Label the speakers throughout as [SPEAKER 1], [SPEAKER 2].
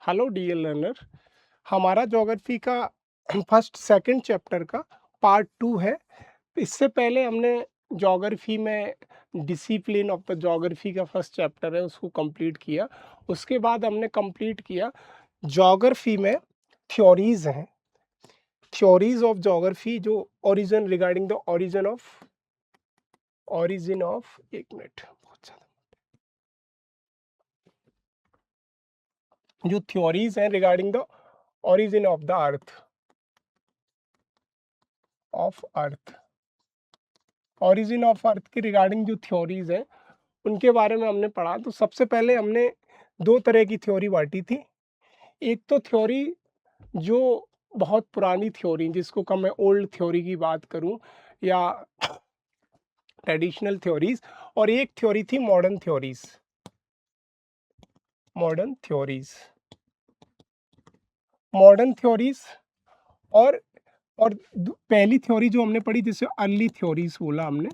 [SPEAKER 1] Hello dear learner. हमारा geography का first second chapter का पार्ट 2 है। इससे पहले हमने ज्योग्राफी में डिसिप्लिन ऑफ द ज्योग्राफी का फर्स्ट चैप्टर है उसको कंप्लीट किया। उसके बाद हमने कंप्लीट किया ज्योग्राफी में थ्योरीज हैं, थ्योरीज ऑफ ज्योग्राफी जो origin regarding the origin of एक मिनट बहुत ज़्यादा जो थ्योरीज हैं regarding the origin of the earth origin of earth की रिगार्डिंग जो थ्योरीज हैं उनके बारे में हमने पढ़ा। तो सबसे पहले हमने दो तरह की थ्योरी बांटी थी। एक तो थ्योरी जो बहुत पुरानी थ्योरी जिसको कम मैं ओल्ड थ्योरी की बात करूं या ट्रेडिशनल थ्योरीज, और एक थ्योरी थी मॉडर्न थ्योरीज। और पहली थ्योरी जो हमने पढ़ी जिसे अर्ली थ्योरीज बोला हमने,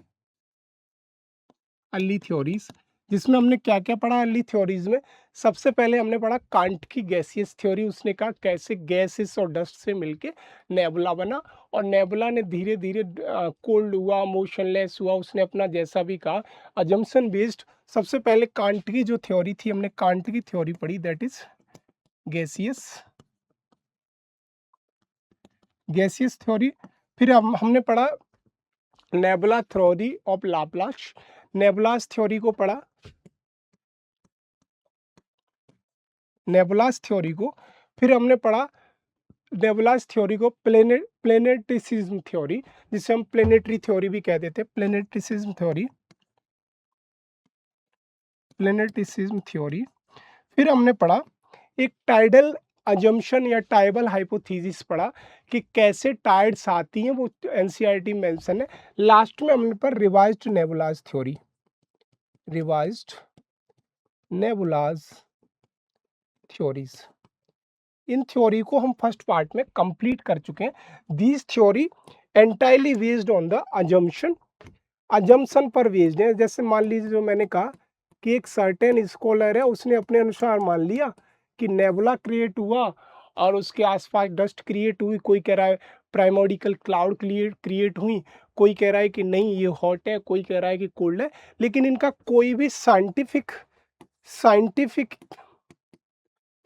[SPEAKER 1] अर्ली थ्योरीज, जिसमें हमने क्या क्या पढ़ा अर्ली थ्योरीज में। सबसे पहले हमने पढ़ा कांट की गैसियस थ्योरी। उसने कहा कैसे गैसेस और डस्ट से मिलके नेबुला बना, और नेबुला ने धीरे धीरे कोल्ड हुआ, मोशनलेस हुआ, उसने अपना जैसा भी कहा अजम्पशन बेस्ड। सबसे पहले कांट की जो थ्योरी थी, हमने कांट की थ्योरी पढ़ी, दैट इज गैसियस थ्योरी। फिर हमने पढ़ा nebula theory of Laplace, nebulas theory को पढ़ा, नेबुलास थ्योरी को। फिर हमने पढ़ा नेबुलास थ्योरी को प्लेनेटिसिज्म थ्योरी, जिसे हम प्लेनेटरी थ्योरी भी कह देते हैं, प्लेनेटिसिज्म थ्योरी। फिर हमने पढ़ा एक टाइडल अजम्पशन या टाइबल हाइपोथेसिस पढ़ा कि कैसे टाइड्स आती हैं, वो एनसीईआरटी मेंशन है। लास्ट में हमने पर revised nebulas theories. In theory को हम फर्स्ट पार्ट में कंप्लीट कर चुके हैं। This theory entirely based on the assumption पर बेस्ड है। जैसे मान लीजिए जो मैंने कहा कि एक सर्टेन स्कॉलर है, उसने अपने अनुसार मान लिया कि नेबुला क्रिएट हुआ और उसके आसपास डस्ट क्रिएट हुई। कोई कह रहा है प्राइमोर्डिकल क्लाउड क्रिएट हुई, कोई कह रहा है कि नहीं ये हॉट है, कोई कह रहा है कि कोल्ड है। लेकिन इनका कोई भी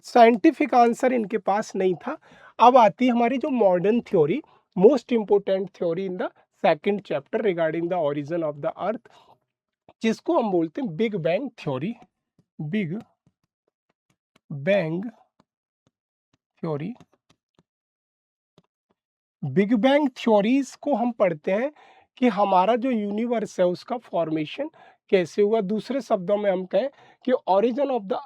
[SPEAKER 1] साइंटिफिक आंसर इनके पास नहीं था। अब आती है हमारी जो modern theory, most important theory in the second chapter regarding the origin of the अर्थ, जिसको हम बोलते हैं big bang theory. Big bang theory, big bang theories को हम पढ़ते हैं कि हमारा जो यूनिवर्स है उसका फॉर्मेशन कैसे हुआ। दूसरे शब्दों में हम कहें कि origin of the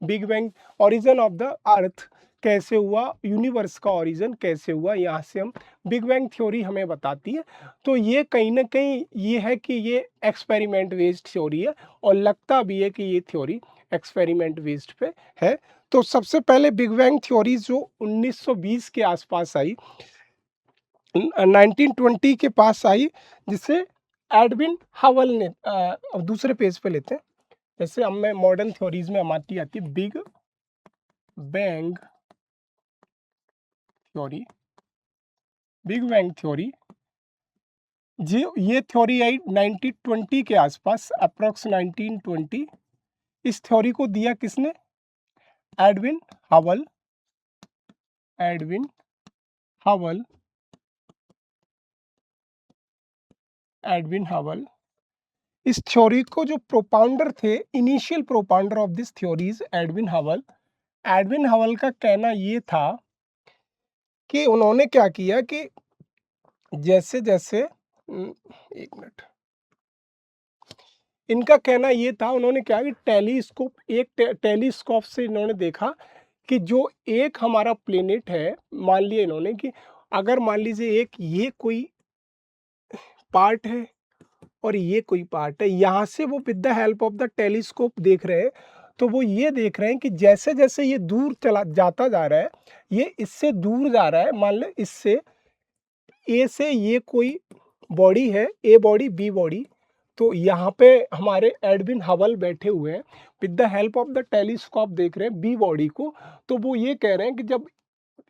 [SPEAKER 1] big bang, origin of the अर्थ कैसे हुआ, यूनिवर्स का ओरिजिन कैसे हुआ, यहाँ से हम बिग बैंग थ्योरी हमें बताती है। तो ये कहीं ना कहीं ये है कि ये एक्सपेरिमेंट बेस्ड थ्योरी है, और लगता भी है कि ये थ्योरी एक्सपेरिमेंट बेस्ड पे है। तो सबसे पहले बिग बैंग थ्योरी जो 1920 के आसपास आई, 1920 के पास आई, जिसे एडविन हवल ने दूसरे पेज पे लेते हैं। जैसे हम में मॉडर्न थ्योरीज में हमारी आती है बिग बैंग थ्योरी जी। ये थ्योरी आई 1920 के आसपास, अप्रोक्स 1920। इस थ्योरी को दिया किसने? Edwin Hubble. इस थ्योरी को जो प्रोपाउंडर थे, initial propounder of this theories Edwin Hubble का कहना ये था कि उन्होंने क्या किया कि जैसे जैसे एक मिनट, इनका कहना ये था, उन्होंने क्या कि टेलीस्कोप से इन्होंने देखा कि जो एक हमारा प्लेनेट है, मान लिया इन्होंने कि अगर मान लीजिए एक ये कोई पार्ट है और ये कोई पार्ट है, यहाँ से वो with the help of the telescope देख रहे हैं, तो वो ये देख रहे हैं कि जैसे जैसे ये दूर चला जाता जा रहा है, ये इससे दूर जा रहा है। मान लो इससे ए से ये कोई बॉडी है, ए बॉडी बी बॉडी, तो यहाँ पे हमारे एडविन हबल बैठे हुए हैं, with the help of the telescope देख रहे हैं बी बॉडी को। तो वो ये कह रहे हैं कि जब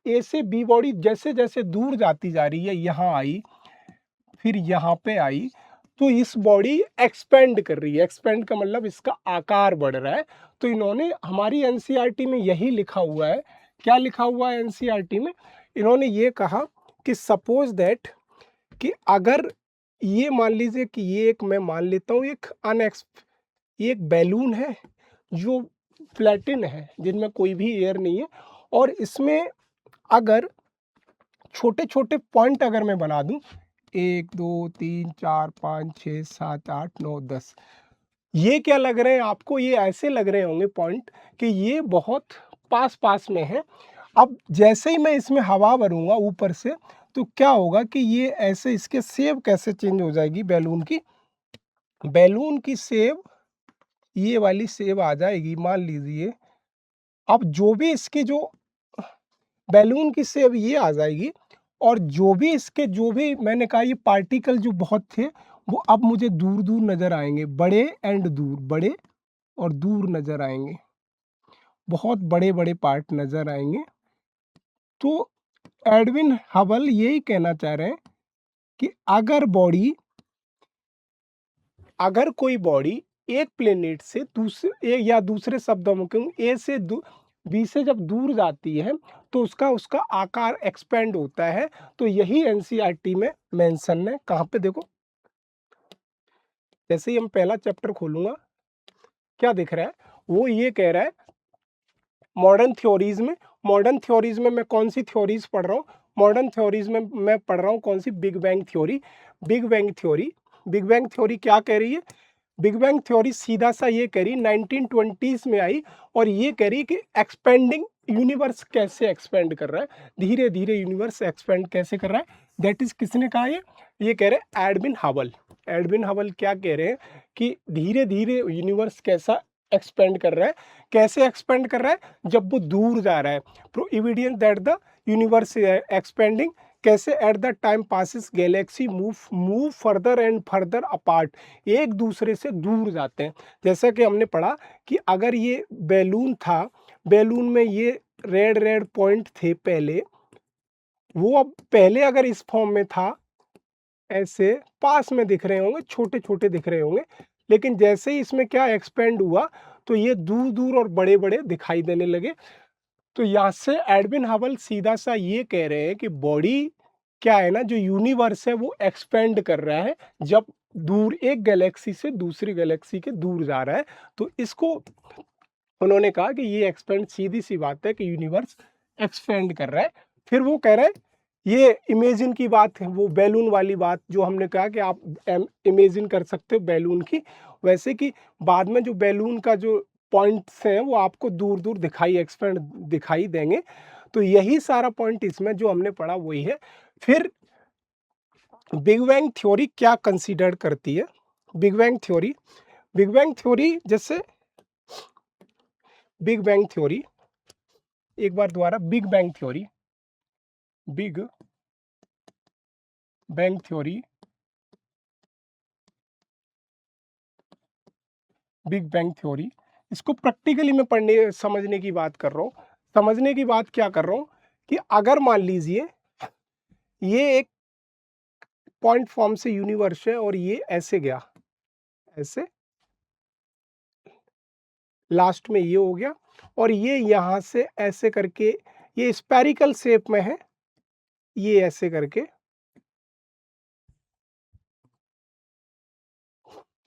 [SPEAKER 1] ए से बी बॉडी जैसे-जैसे दूर जाती जा रही है, यहाँ आई, फिर यहाँ पे आई, तो इस बॉडी एक्सपेंड कर रही है। एक्सपेंड का मतलब इसका आकार बढ़ रहा है। तो इन्होंने हमारी एनसीईआरटी में यही लिखा हुआ है। क्या लिखा हुआ है एनसीईआरटी में? इन्होंने ये कहा कि सपोज़ दैट कि अगर ये मान लीजिए कि ये एक मैं मान लेता हूँ ये एक बैलून है जो फ्लैटेन है, जिनमें कोई भी एयर नहीं है, और इसमें अगर छोटे-छोटे पॉइंट अगर मैं बना दूँ 1, 2, 3, 4, 5, 6, 7, 8, 9, 10, ये क्या लग रहे हैं आपको? ये ऐसे लग रहे होंगे पॉइंट कि ये बहुत पास-पास में है। अब जैसे ही मैं इसमें हवा भरूँगा ऊपर से, तो क्या होगा कि ये ऐसे इसके शेप कैसे चेंज हो जाएगी बैलून की? बैलून की शेप ये वाली शेप आ जाएगी, मान लीजिए। अब जो भी इसकी जो बैलून की शेप ये आ जाएगी, और जो भी इसके जो भी मैंने कहा ये पार्टिकल जो बहुत थे, वो अब मुझे दूर-दूर नज़र आएँगे, बड़े एंड दूर, बड़े और दूर नज़र आएँगे। बहुत बड़े-बड़े पार्ट नज़र आएँगे। तो एडविन हबल यही कहना चाह रहे हैं कि अगर कोई बॉडी एक प्लेनेट से दूसरे शब्दों में कहूँ, ए से बी से जब दूर जाती है, तो उसका आकार एक्सपेंड होता है। तो यही एनसीईआरटी में मेंशन है। कहाँ पे देखो, जैसे ही हम पहला चैप्टर खोलूंगा, क्या दिख रहा है? वो ये कह रहा है मॉडर्न थ्योरीज में मैं कौन सी थ्योरीज पढ़ रहा हूँ? मॉडर्न थ्योरीज में मैं पढ़ रहा हूँ कौन सी? Big bang theory. Big bang theory क्या कह रही है? बिग बैंग थ्योरी सीधा सा ये कह रही 1920s में आई, और ये कह रही कि एक्सपेंडिंग यूनिवर्स कैसे एक्सपेंड कर रहा है, धीरे धीरे यूनिवर्स एक्सपेंड कैसे कर रहा है। दैट इज किसने कहा? ये कह रहे हैं एडविन हबल। एडविन हबल क्या कह रहे हैं कि धीरे धीरे यूनिवर्स कैसा एक्सपेंड कर रहा है। कैसे एक्सपेंड कर रहा है? जब वो दूर जा रहा है। Pro evidence that the universe expanding. कैसे? At the time passes galaxy move further and further apart, एक दूसरे से दूर जाते हैं। जैसा कि हमने पढ़ा कि अगर ये बैलून था, बैलून में ये रेड रेड पॉइंट थे पहले, वो अब पहले अगर इस फॉर्म में था, ऐसे पास में दिख रहे होंगे, छोटे छोटे दिख रहे होंगे, लेकिन जैसे ही इसमें क्या एक्सपेंड हुआ, तो ये दूर दूर और बड़े बड़े दिखाई देने लगे। तो यहाँ से एडविन हबल सीधा सा ये कह रहे हैं कि बॉडी क्या है ना, जो यूनिवर्स है वो एक्सपेंड कर रहा है जब दूर एक गैलेक्सी से दूसरी गैलेक्सी के दूर जा रहा है। तो इसको उन्होंने कहा कि ये एक्सपेंड, सीधी सी बात है कि यूनिवर्स एक्सपेंड कर रहा है। फिर वो कह रहे हैं ये इमेजिन की बात है, वो बैलून वाली बात जो हमने कहा कि आप इमेजिन कर सकते हो बैलून की, वैसे कि बाद में जो बैलून का जो पॉइंट्स हैं वो आपको दूर दूर एक्सपेंड दिखाई देंगे। तो यही सारा पॉइंट इसमें जो हमने पढ़ा वही है। फिर बिग बैंग थ्योरी क्या कंसीडर करती है? बिग बैंग थ्योरी जैसे बिग बैंग थ्योरी, एक बार दोबारा, big bang theory big bang theory, इसको प्रैक्टिकली मैं पढ़ने समझने की बात कर रहा हूँ। समझने की बात क्या कर रहा हूँ कि अगर मान लीजिए ये एक पॉइंट फॉर्म से यूनिवर्स है, और ये ऐसे गया, ऐसे लास्ट में ये हो गया, और ये यहाँ से ऐसे करके ये स्फेरिकल शेप में है, ये ऐसे करके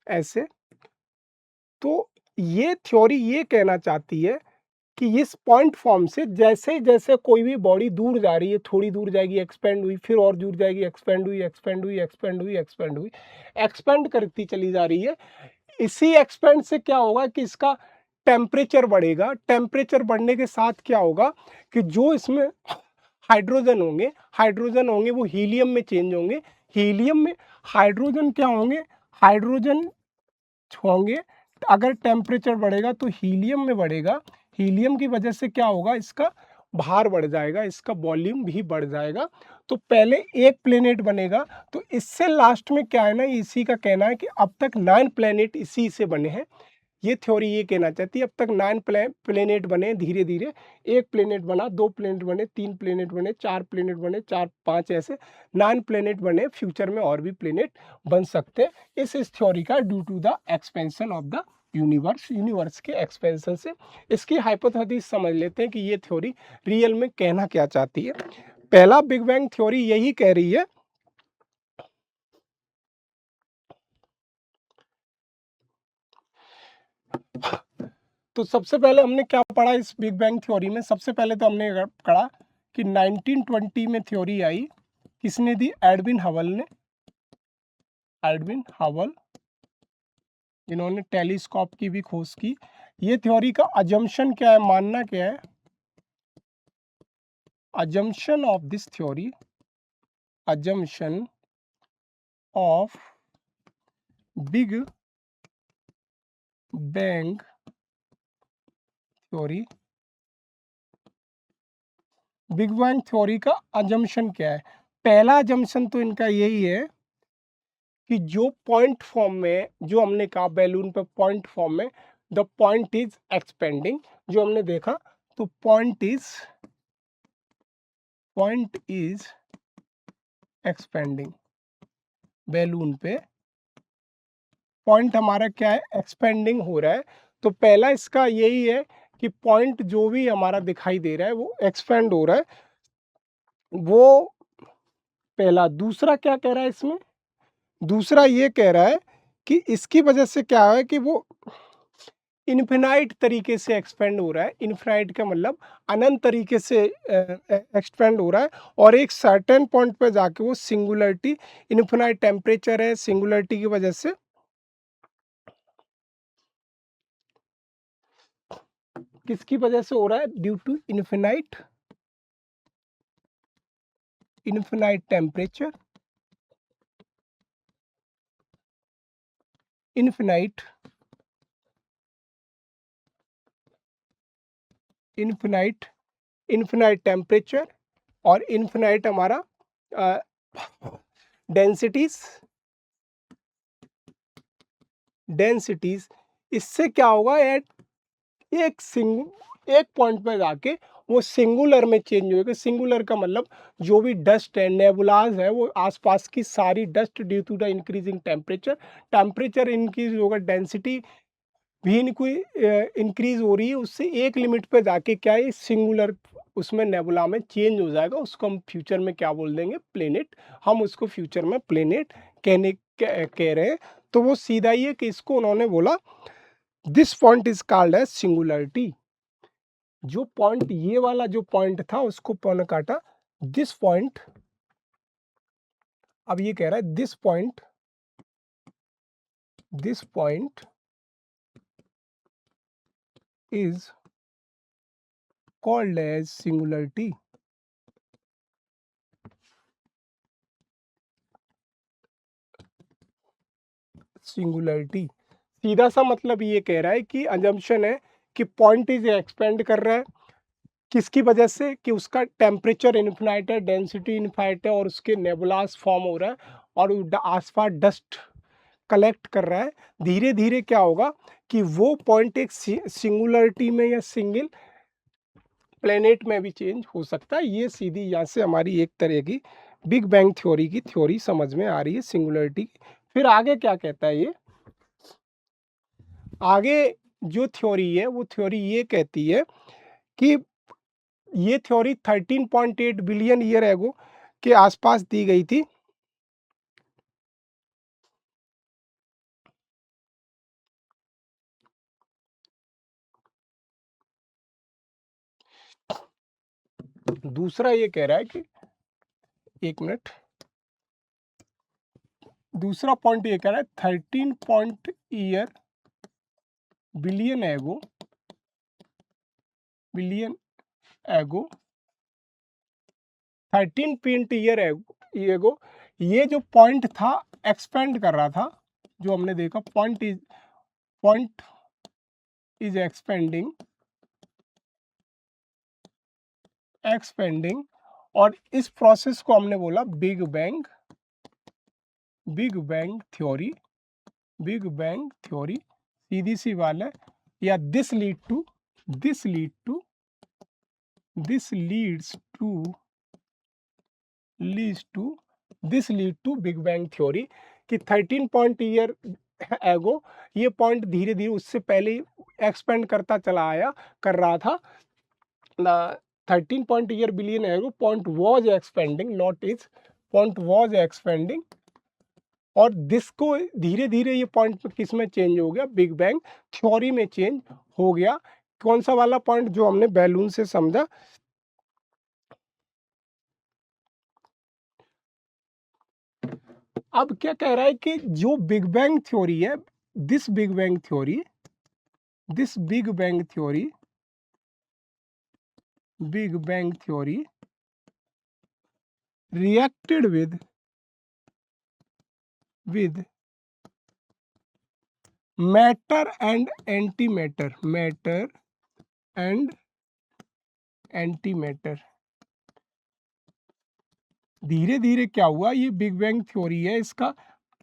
[SPEAKER 1] ऐसे। तो ये थ्योरी ये कहना चाहती है कि इस पॉइंट फॉर्म से जैसे जैसे कोई भी बॉडी दूर जा रही है, थोड़ी दूर जाएगी, एक्सपेंड हुई, फिर और दूर जाएगी, एक्सपेंड हुई, एक्सपेंड हुई, एक्सपेंड हुई, एक्सपेंड हुई, एक्सपेंड करती चली जा रही है। इसी एक्सपेंड से क्या होगा कि इसका टेम्परेचर बढ़ेगा। टेम्परेचर बढ़ने के साथ क्या होगा कि जो इसमें हाइड्रोजन होंगे वो हीलियम में चेंज होंगे। हीलियम में हाइड्रोजन क्या होंगे? हाइड्रोजन होंगे। अगर टेम्परेचर बढ़ेगा तो हीलियम में बढ़ेगा। हीलियम की वजह से क्या होगा, इसका भार बढ़ जाएगा, इसका वॉल्यूम भी बढ़ जाएगा। तो पहले एक प्लेनेट बनेगा, तो इससे लास्ट में क्या है ना, इसी का कहना है कि अब तक 9 प्लेनेट इसी से बने हैं। ये थ्योरी ये कहना चाहती है अब तक 9 प्लेनेट बने धीरे-धीरे, 1 प्लेनेट बना, 2 प्लेनेट बने, 3 प्लेनेट बने, 4 प्लेनेट बने, 4-5 ऐसे 9 प्लेनेट बने, फ्यूचर में और भी प्लेनेट बन सकते हैं। इस थ्योरी का due to the expansion of the universe के एक्सपेंशन से। इसकी हाइपोथेसिस समझ लेते हैं कि ये थ्योरी रियल में कहना क्या चाहती है। पहला बिग बैंग थ्योरी यही कह रही है तो सबसे पहले हमने क्या पढ़ा इस बिग बैंग थ्योरी में, सबसे पहले तो हमने पढ़ा कि 1920 में थ्योरी आई, किसने दी, एडविन हबल ने, एडविन हबल, इन्होंने टेलीस्कोप की भी खोज की। ये थ्योरी का अजम्पशन क्या है, मानना क्या है, assumption of this theory, assumption of big bang theory, big bang theory का assumption क्या है। पहला assumption तो इनका यही है कि जो पॉइंट फॉर्म में, जो हमने कहा बैलून पे पॉइंट फॉर्म में, द पॉइंट इज एक्सपेंडिंग, जो हमने देखा, तो पॉइंट इज एक्सपेंडिंग, बैलून पे पॉइंट हमारा क्या है, एक्सपेंडिंग हो रहा है। तो पहला इसका यही है कि पॉइंट जो भी हमारा दिखाई दे रहा है वो एक्सपेंड हो रहा है, वो पहला। दूसरा क्या कह रहा है इसमें, दूसरा ये कह रहा है कि इसकी वजह से क्या है कि वो इन्फिनाइट तरीके से एक्सपेंड हो रहा है। इन्फिनाइट का मतलब अनंत तरीके से एक्सपेंड हो रहा है, और एक सर्टेन पॉइंट पे जाके वो सिंगुलरिटी, इन्फिनाइट टेम्परेचर है, सिंगुलरिटी की वजह से किसकी वजह से हो रहा है, due to infinite temperature, infinite temperature, और इन्फिनाइट हमारा डेंसिटीज। इससे क्या होगा, एक पॉइंट पे जाके वो सिंगुलर में चेंज होगा। सिंगुलर का मतलब जो भी डस्ट है, नेबुलाज है, वो आसपास की सारी dust due to the increasing temperature increase होगा, डेंसिटी भी इंक्रीज हो रही है, उससे एक लिमिट पे जाके क्या है, सिंगुलर उसमें नेबुला में चेंज हो जाएगा। उसको हम फ्यूचर में क्या बोल देंगे, प्लेनेट। हम उसको फ्यूचर में प्लेनेट कह रहे हैं। तो वो सीधा ही है कि इसको उन्होंने बोला this point is called as singularity. जो पॉइंट, ये वाला जो पॉइंट था उसको पॉइंट काटा, दिस पॉइंट, अब ये कह रहा है this point is called as singularity. सीधा सा मतलब ये कह रहा है कि अजम्पशन है कि पॉइंट इज एक्सपेंड कर रहा है, किसकी वजह से, कि उसका टेम्परेचर इन्फिनाइट है, डेंसिटी इन्फिनाइट है, और उसके नेबुलास फॉर्म हो रहा है, और आसपास डस्ट कलेक्ट कर रहा है। धीरे धीरे क्या होगा कि वो पॉइंट एक सिंगुलरिटी में या सिंगल प्लेनेट में भी चेंज हो सकता है। ये सीधी यहाँ से हमारी एक तरह की बिग बैंग थ्योरी की थ्योरी समझ में आ रही है, सिंगुलरिटी की। फिर आगे क्या कहता है ये, आगे जो थ्योरी है वो थ्योरी ये कहती है कि ये थ्योरी 13.8 बिलियन ईयर एगो के आसपास दी गई थी। दूसरा ये कह रहा है कि, एक मिनट, दूसरा पॉइंट ये कह रहा है 13 पॉइंट ईयर बिलियन एगो, बिलियन एगो 13 पॉइंट ईयर एगो ये जो पॉइंट था एक्सपेंड कर रहा था, जो हमने देखा पॉइंट इज एक्सपेंडिंग एक्सपेंडिंग, और इस प्रोसेस को हमने बोला big bang theory. Big bang theory सीधी सी बात है, या this leads to big bang theory, कि 13 पॉइंट ईयर एगो ये पॉइंट धीरे धीरे उससे पहले एक्सपेंड करता चला आया कर रहा था ना। 13 पॉइंट ईयर बिलियन एगो point was expanding, not is, point was expanding, और दिस को धीरे धीरे ये पॉइंट किस में चेंज हो गया, बिग बैंग थ्योरी में चेंज हो गया। कौन सा वाला पॉइंट जो हमने बैलून से समझा। अब क्या कह रहा है कि जो बिग बैंग थ्योरी है, this big bang theory reacted with matter and antimatter, धीरे धीरे क्या हुआ, ये बिग बैंग थ्योरी है, इसका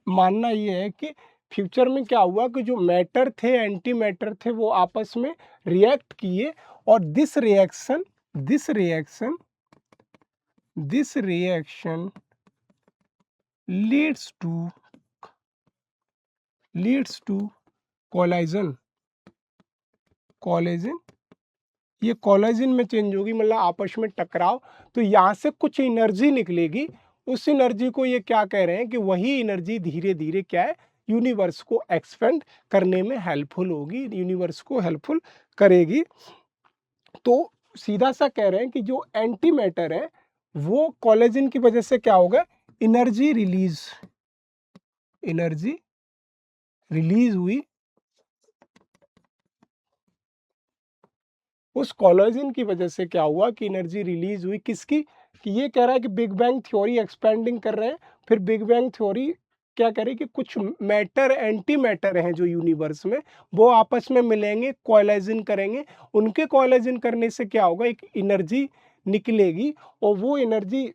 [SPEAKER 1] मानना ये है कि फ्यूचर में क्या हुआ कि जो मैटर थे, एंटी मैटर थे, वो आपस में रिएक्ट किए, और this reaction leads to collision. ये कोलाइजन में चेंज होगी, मतलब आपस में टकराव, तो यहाँ से कुछ एनर्जी निकलेगी। उस एनर्जी को ये क्या कह रहे हैं कि वही एनर्जी धीरे धीरे क्या है, यूनिवर्स को एक्सपेंड करने में हेल्पफुल होगी, यूनिवर्स को हेल्पफुल करेगी। तो सीधा सा कह रहे हैं कि जो एंटी मैटर है वो कोलेजन की वजह से क्या होगा, एनर्जी रिलीज हुई। उस कोलेजन की वजह से क्या हुआ कि एनर्जी रिलीज हुई, किसकी, कि ये कह रहा है कि बिग बैंग थ्योरी एक्सपेंडिंग कर रहे हैं, फिर बिग बैंग थ्योरी क्या कह रही है कि कुछ मैटर, एंटी मैटर हैं जो यूनिवर्स में, वो आपस में मिलेंगे, कोलाइजन करेंगे, उनके कोलाइजन करने से क्या होगा, एक एनर्जी निकलेगी, और वो एनर्जी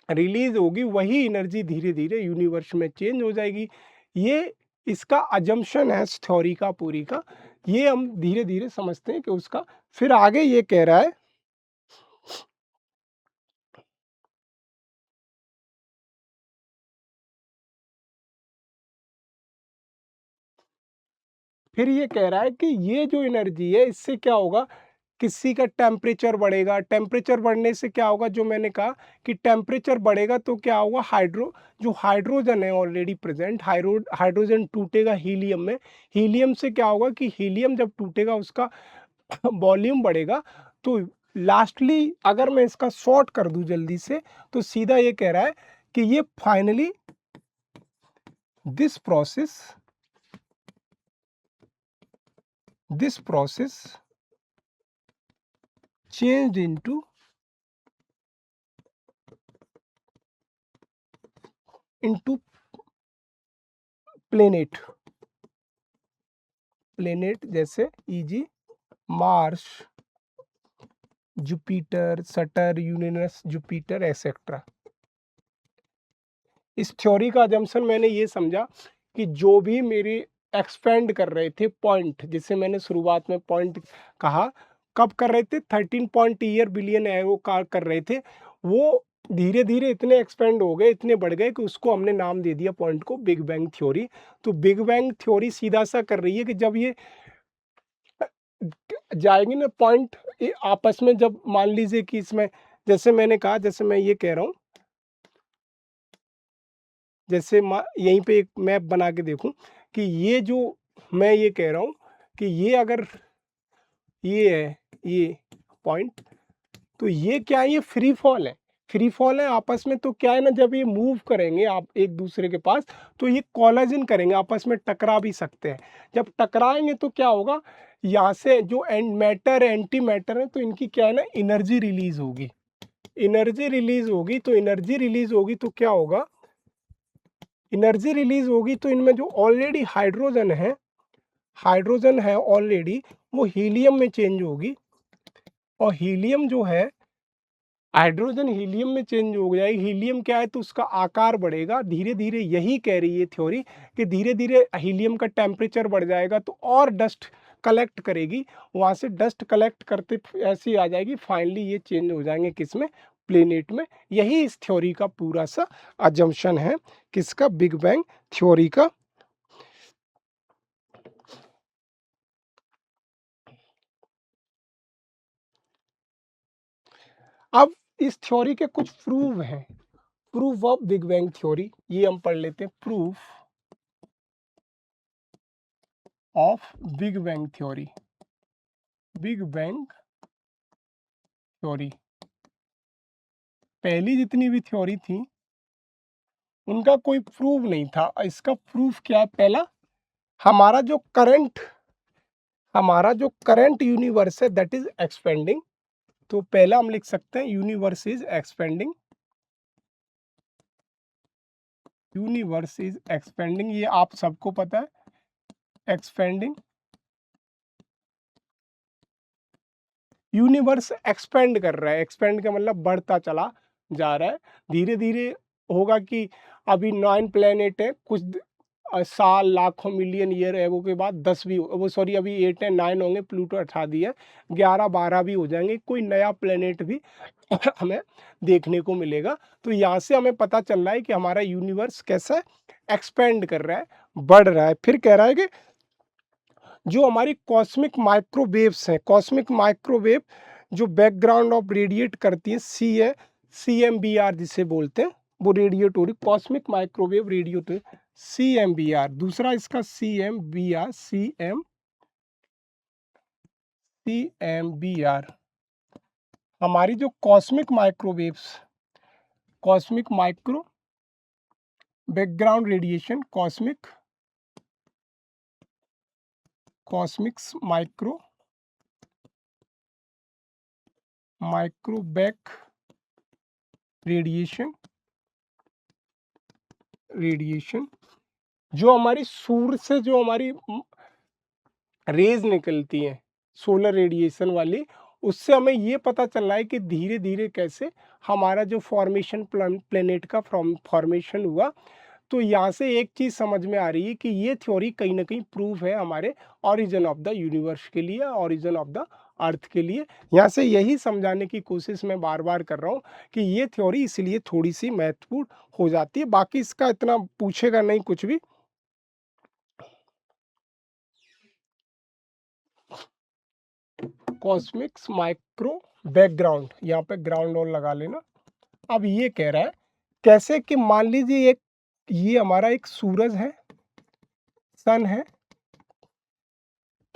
[SPEAKER 1] रिलीज होगी, वही एनर्जी धीरे धीरे यूनिवर्स में चेंज हो जाएगी। ये इसका अजम्पशन है इस थ्योरी का, पूरी का, ये हम धीरे धीरे समझते हैं कि उसका। फिर आगे ये कह रहा है, फिर ये कह रहा है कि ये जो एनर्जी है इससे क्या होगा, किसी का टेम्परेचर बढ़ेगा, टेम्परेचर बढ़ने से क्या होगा, जो मैंने कहा कि टेम्परेचर बढ़ेगा तो क्या होगा, जो हाइड्रोजन है ऑलरेडी प्रेजेंट, हाइड्रोजन टूटेगा हीलियम में, हीलियम से क्या होगा कि हीलियम जब टूटेगा उसका वॉल्यूम बढ़ेगा। तो लास्टली अगर मैं इसका शॉर्ट कर दूं जल्दी से, तो सीधा ये कह रहा है कि ये finally this process changed into planet, जैसे easy Mars, Jupiter, shutter, Uranus, Jupiter etcetera. इस थ्योरी का अजम्पशन मैंने ये समझा कि जो भी मेरे एक्सपेंड कर रहे थे पॉइंट, जिसे मैंने शुरुआत में पॉइंट कहा, कब कर रहे थे, 13 पॉइंट ईयर बिलियन एरो का कर रहे थे, वो धीरे धीरे इतने एक्सपेंड हो गए, इतने बढ़ गए कि उसको हमने नाम दे दिया पॉइंट को बिग बैंग थ्योरी। तो बिग बैंग थ्योरी सीधा सा कर रही है कि जब ये जाएंगे ना पॉइंट आपस में, जब मान लीजिए कि इसमें, जैसे मैंने कहा, जैसे मैं ये कह रहा हूँ, जैसे यहीं पे एक मैप बना के देखूं कि ये जो मैं ये कह रहा हूँ कि ये अगर ये है ये पॉइंट, तो ये क्या है, ये फ्री फॉल है आपस में। तो क्या है ना, जब ये मूव करेंगे आप एक दूसरे के पास, तो ये कोलाजन करेंगे, आपस में टकरा भी सकते हैं। जब टकराएंगे तो क्या होगा, यहाँ से जो मैटर एंटी मैटर है, तो इनकी क्या है ना, एनर्जी रिलीज होगी, तो एनर्जी रिलीज होगी तो क्या होगा, एनर्जी रिलीज होगी तो इनमें जो ऑलरेडी हाइड्रोजन है ऑलरेडी, वो हीलियम में चेंज होगी, और हीलियम जो है हाइड्रोजन हीलियम में चेंज हो जाएगी। हीलियम क्या है, तो उसका आकार बढ़ेगा धीरे धीरे। यही कह रही है थ्योरी कि धीरे धीरे हीलियम का टेम्परेचर बढ़ जाएगा तो और डस्ट कलेक्ट करेगी, वहां से डस्ट कलेक्ट करते ऐसे ही आ जाएगी, फाइनली ये चेंज हो जाएंगे किसमें, प्लेनेट में। यही इस थ्योरी का पूरा सा अजम्पशन है, किसका, बिग बैंग थ्योरी का। अब इस थ्योरी के कुछ प्रूव हैं, proof of big bang theory, ये हम पढ़ लेते हैं। Proof of big bang theory, big bang theory. पहली जितनी भी थ्योरी थी उनका कोई प्रूफ नहीं था। इसका प्रूफ क्या है, पहला हमारा जो करंट यूनिवर्स है दैट इज एक्सपेंडिंग। तो पहला हम लिख सकते हैं universe is expanding, universe is expanding, ये आप सबको पता है, एक्सपेंडिंग। यूनिवर्स एक्सपेंड कर रहा है, एक्सपेंड का मतलब बढ़ता चला जा रहा है, धीरे धीरे होगा कि अभी 9 प्लेनेट है, कुछ साल लाखों मिलियन ईयर एगो के बाद 10 भी वो सॉरी अभी 8 है, 9 होंगे, प्लूटो हटा दिया, 11 12 भी हो जाएंगे, कोई नया प्लेनेट भी हमें देखने को मिलेगा। तो यहाँ से हमें पता चल रहा है कि हमारा यूनिवर्स कैसा है, एक्सपेंड कर रहा है, बढ़ रहा है। फिर कह रहा है कि जो हमारी कॉस्मिक माइक्रोवेव्स हैं, कॉस्मिक माइक्रोवेव जो बैकग्राउंड ऑफ रेडिएट करती हैं, CMBR जिसे बोलते हैं, वो रेडिएट हो रही, कॉस्मिक माइक्रोवेव रेडिएट, CMBR। दूसरा इसका CMBR, हमारी जो cosmic microwaves, cosmic micro background radiation, कॉस्मिक्स micro radiation जो हमारी सूर्य से जो हमारी रेज निकलती हैं, सोलर रेडिएशन वाली, उससे हमें ये पता चल रहा है कि धीरे धीरे कैसे हमारा जो फॉर्मेशन प्लेनेट का फॉर्मेशन हुआ। तो यहाँ से एक चीज़ समझ में आ रही है कि ये थ्योरी कहीं ना कहीं प्रूफ है हमारे ओरिजिन ऑफ द यूनिवर्स के लिए, ओरिजिन ऑफ द अर्थ के लिए। यहाँ से यही समझाने की कोशिश मैं बार बार कर रहा हूँ कि ये थ्योरी इसलिए थोड़ी सी महत्वपूर्ण हो जाती है, बाकी इसका इतना पूछेगा नहीं कुछ भी। कॉस्मिक्स माइक्रो बैकग्राउंड, यहाँ पे ग्राउंड और लगा लेना। अब ये कह रहा है कैसे कि मान लीजिए एक ये हमारा एक सूरज है, सन है,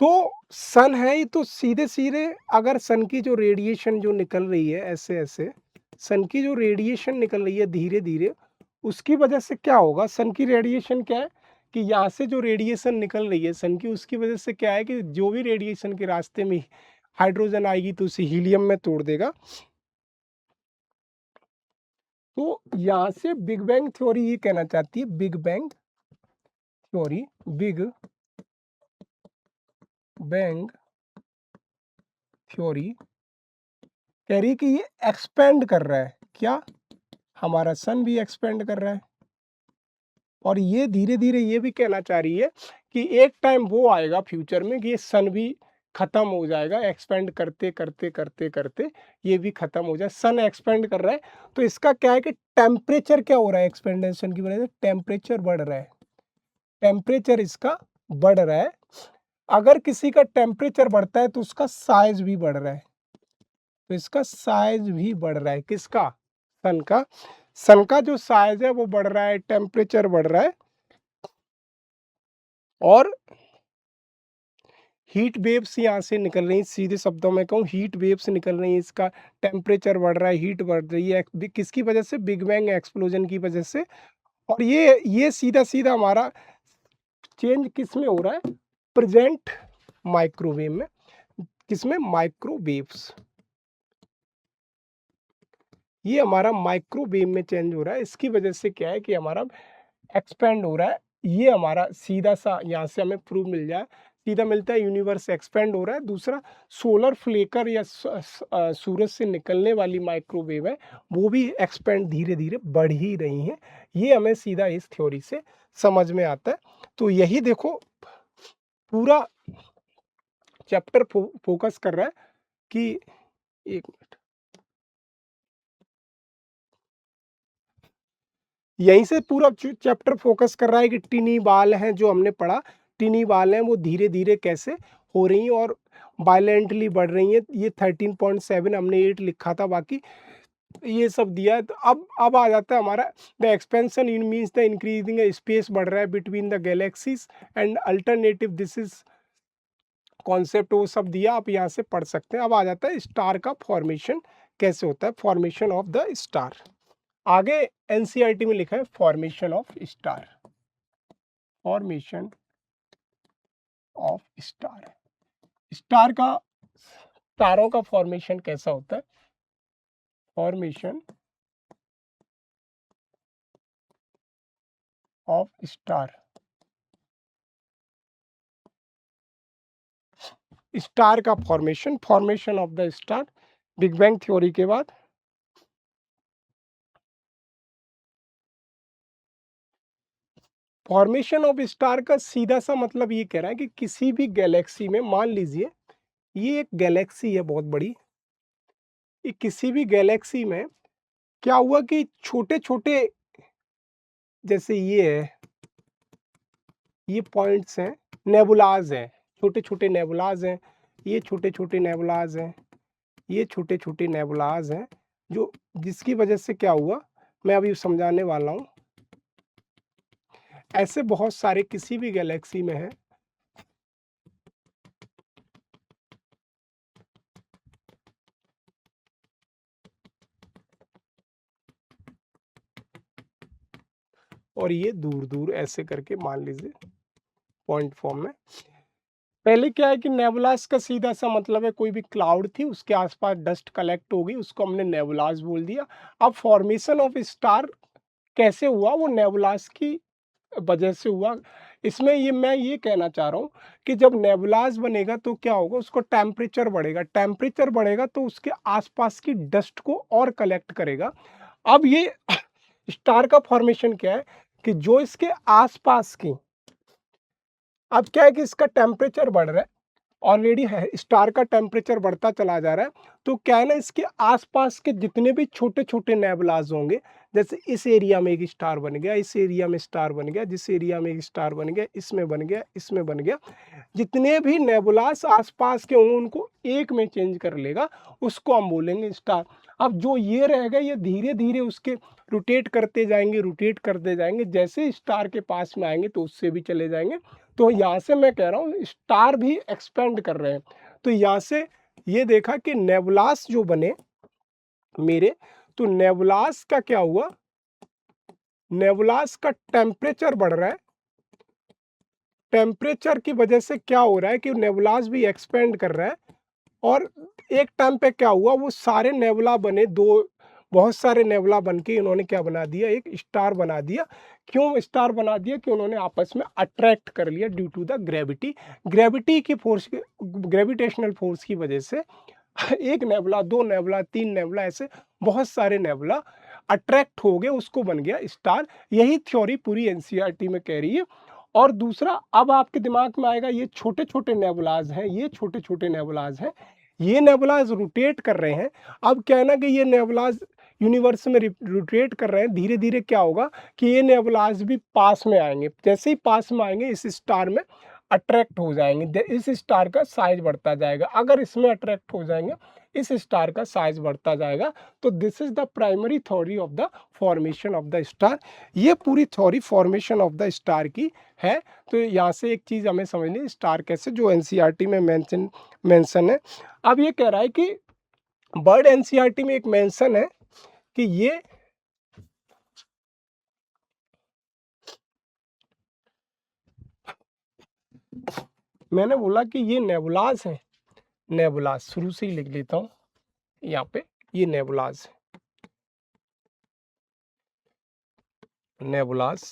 [SPEAKER 1] तो सन है ये, तो सीधे सीधे अगर सन की जो रेडिएशन जो निकल रही है ऐसे ऐसे, सन की जो रेडिएशन निकल रही है धीरे धीरे, उसकी वजह से क्या होगा, सन की रेडिएशन क्या है कि यहाँ से जो रेडिएशन निकल रही है सन की, उसकी वजह से क्या है कि जो भी रेडिएशन के रास्ते में हाइड्रोजन आएगी तो उसे हीलियम में तोड़ देगा। तो यहाँ से बिग बैंग थ्योरी ये कहना चाहती है, big bang theory, big bang theory कह रही है कि ये एक्सपेंड कर रहा है, क्या, हमारा सन भी एक्सपेंड कर रहा है। और ये धीरे धीरे ये भी कहना चाह रही है कि एक टाइम वो आएगा फ्यूचर में कि ये सन भी खत्म हो जाएगा, एक्सपेंड करते करते करते करते ये भी खत्म हो जाए। सन एक्सपेंड कर रहा है तो इसका क्या है कि टेम्परेचर क्या हो रहा है, एक्सपेंडेशन की वजह से टेम्परेचर बढ़ रहा है, टेम्परेचर इसका बढ़ रहा है। अगर किसी का टेम्परेचर बढ़ता है तो उसका साइज भी बढ़ रहा है, तो इसका साइज भी बढ़ रहा है, किसका, सन का। सन का जो साइज है वो बढ़ रहा है, टेम्परेचर बढ़ रहा है, और हीट वेव्स यहाँ से निकल रही हैं, सीधे शब्दों में कहूँ हीट वेव्स निकल रही हैं, इसका टेम्परेचर बढ़ रहा है, हीट बढ़ रही है, किसकी वजह से, बिग बैंग एक्सप्लोजन की वजह से। और ये सीधा सीधा हमारा चेंज किस में हो रहा है, प्रेजेंट माइक्रोवेव में, किसमें, माइक्रोवेव्स, ये हमारा माइक्रोवेव में चेंज हो रहा है। इसकी वजह से क्या है कि हमारा एक्सपेंड हो रहा है, ये हमारा सीधा सा यहाँ से हमें प्रूफ मिल जाए, सीधा मिलता है, यूनिवर्स एक्सपेंड हो रहा है। दूसरा सोलर फ्लेकर या सूरज से निकलने वाली माइक्रोवेव है, वो भी एक्सपेंड धीरे धीरे बढ़ ही रही हैं। ये हमें सीधा इस थ्योरी से समझ में आता है। तो यही देखो पूरा चैप्टर फोकस कर रहा है कि एक मिनट, यहीं से पूरा चैप्टर फोकस कर रहा है कि टिनी बाल हैं जो हमने पढ़ा, टिनी बाल हैं वो धीरे धीरे कैसे हो रही हैं और वायलेंटली बढ़ रही हैं। ये 13.7 हमने 8 लिखा था, बाकी ये सब दिया है। तो अब आ जाता है हमारा the expansion in means the increasing space बढ़ रहा है between the galaxies and alternative this is concept, वो सब दिया, आप यहाँ से पढ़ सकते हैं। अब आ जाता है स्टार का फॉर्मेशन कैसे होता है, फॉर्मेशन ऑफ द स्टार। आगे एनसीईआरटी में लिखा है formation of star, formation of star. Star का, तारों का फॉर्मेशन कैसा होता है, फॉर्मेशन ऑफ स्टार। स्टार का formation, formation of the star, big bang theory के बाद फॉर्मेशन ऑफ स्टार का सीधा सा मतलब ये कह रहा है कि किसी भी गैलेक्सी में, मान लीजिए ये एक गैलेक्सी है बहुत बड़ी, ये किसी भी गैलेक्सी में क्या हुआ कि छोटे छोटे, जैसे ये है, ये पॉइंट्स हैं, नेबुलाज हैं, छोटे छोटे नेबुलाज हैं, ये छोटे छोटे नेबुलाज हैं, ये छोटे छोटे नेबुलाज हैं, जो जिसकी वजह से क्या हुआ मैं अभी समझाने वाला हूँ। ऐसे बहुत सारे किसी भी गैलेक्सी में है, और ये दूर दूर ऐसे करके मान लीजिए पॉइंट फॉर्म में। पहले क्या है कि नेबुलास का सीधा सा मतलब है कोई भी क्लाउड थी उसके आसपास डस्ट कलेक्ट हो गई, उसको हमने नेबुलास बोल दिया। अब फॉर्मेशन ऑफ स्टार कैसे हुआ, वो नेबुलास की वजह से हुआ। इसमें ये मैं ये कहना चाह रहा हूँ कि जब नेबुलास बनेगा तो क्या होगा, उसको टेम्परेचर बढ़ेगा, टेम्परेचर बढ़ेगा तो उसके आसपास की डस्ट को और कलेक्ट करेगा। अब ये स्टार का फॉर्मेशन क्या है कि जो इसके आसपास की, अब क्या है कि इसका टेम्परेचर बढ़ रहा है, ऑलरेडी है, स्टार का टेम्परेचर बढ़ता चला जा रहा है, तो क्या है ना, इसके आसपास के जितने भी छोटे छोटे नेबुलाज होंगे, जैसे इस एरिया में एक स्टार बन गया, इस एरिया में स्टार बन गया, जिस एरिया में एक स्टार बन गया, इसमें बन गया, इसमें बन गया, जितने भी नेबुलास आसपास के होंगे उनको एक में चेंज कर लेगा, उसको हम बोलेंगे स्टार। अब जो ये रहेगा ये धीरे धीरे उसके रोटेट करते जाएंगे, रोटेट करते जाएंगे, जैसे स्टार के पास में आएंगे तो उससे भी चले जाएंगे। तो यहाँ से मैं कह रहा हूँ स्टार भी एक्सपेंड कर रहे हैं। तो यहाँ से ये देखा कि नेबुलास जो बने मेरे, तो नेबुलास का क्या हुआ, नेबुलास का टेम्परेचर बढ़ रहा है, टेम्परेचर की वजह से क्या हो रहा है कि नेबुलास भी एक्सपेंड कर रहा है, और एक टाइम पे क्या हुआ, वो सारे नेबुला बने, दो बहुत सारे नेबुला बन के इन्होंने क्या बना दिया, एक स्टार बना दिया। क्यों स्टार बना दिया, कि उन्होंने आपस में अट्रैक्ट कर लिया due to the gravity, gravity की फोर्स, ग्रेविटेशनल फोर्स की वजह से एक नेबुला, दो नेबुला, तीन नेबुला, ऐसे बहुत सारे नेबुला अट्रैक्ट हो गए, उसको बन गया स्टार। यही थ्योरी पूरी एनसीईआरटी में कह रही है। और दूसरा, अब आपके दिमाग में आएगा ये छोटे छोटे नेबुलाज हैं, ये छोटे छोटे नेबुलाज हैं, ये नेबुलाज रोटेट कर रहे हैं। अब क्या है ना कि ये नेबुलाज यूनिवर्स में रोटेट कर रहे हैं, धीरे धीरे क्या होगा कि ये नेबुलाज भी पास में आएंगे, जैसे ही पास में आएंगे इस स्टार में अट्रैक्ट हो जाएंगे, इस स्टार का साइज बढ़ता जाएगा, अगर इसमें अट्रैक्ट हो जाएंगे इस स्टार का साइज बढ़ता जाएगा। तो this is the primary theory of the formation of the star. ये पूरी theory formation of the star की है। तो यहाँ से एक चीज़ हमें समझनी, स्टार कैसे, जो एनसीईआरटी में मेंशन है। अब ये कह रहा है कि बर्ड एनसीईआरटी में एक मेंशन है कि ये मैंने बोला कि ये नेबुलाज है, नेबुलाज शुरू से ही लिख लेता हूँ यहाँ पे, ये नेबुलाज, नेबुलाज,